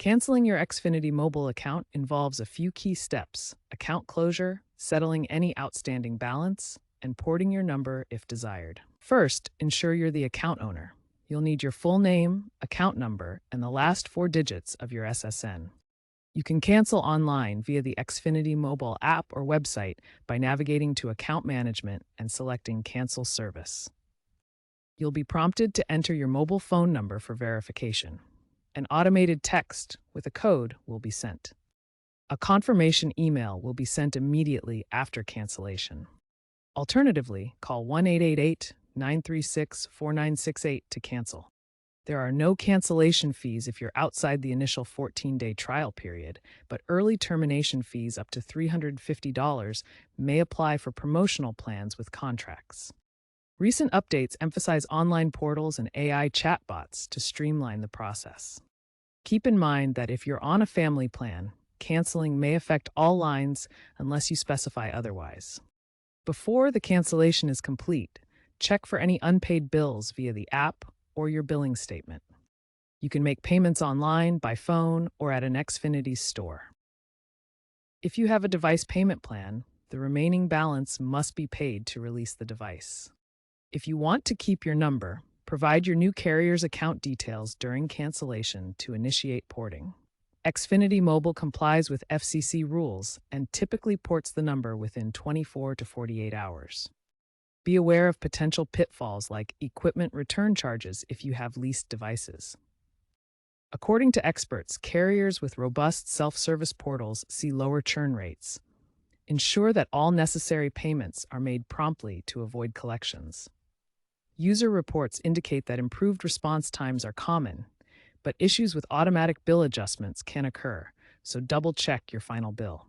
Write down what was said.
Canceling your Xfinity Mobile account involves a few key steps: account closure, settling any outstanding balance, and porting your number if desired. First, ensure you're the account owner. You'll need your full name, account number, and the last four digits of your SSN. You can cancel online via the Xfinity Mobile app or website by navigating to Account Management and selecting Cancel Service. You'll be prompted to enter your mobile phone number for verification. An automated text with a code will be sent. A confirmation email will be sent immediately after cancellation. Alternatively, call 1-888-936-4968 to cancel. There are no cancellation fees if you're outside the initial 14-day trial period, but early termination fees up to $350 may apply for promotional plans with contracts. Recent updates emphasize online portals and AI chatbots to streamline the process. Keep in mind that if you're on a family plan, canceling may affect all lines unless you specify otherwise. Before the cancellation is complete, check for any unpaid bills via the app or your billing statement. You can make payments online, by phone, or at an Xfinity store. If you have a device payment plan, the remaining balance must be paid to release the device. If you want to keep your number, provide your new carrier's account details during cancellation to initiate porting. Xfinity Mobile complies with FCC rules and typically ports the number within 24 to 48 hours. Be aware of potential pitfalls like equipment return charges if you have leased devices. According to experts, carriers with robust self-service portals see lower churn rates. Ensure that all necessary payments are made promptly to avoid collections. User reports indicate that improved response times are common, but issues with automatic bill adjustments can occur, so double-check your final bill.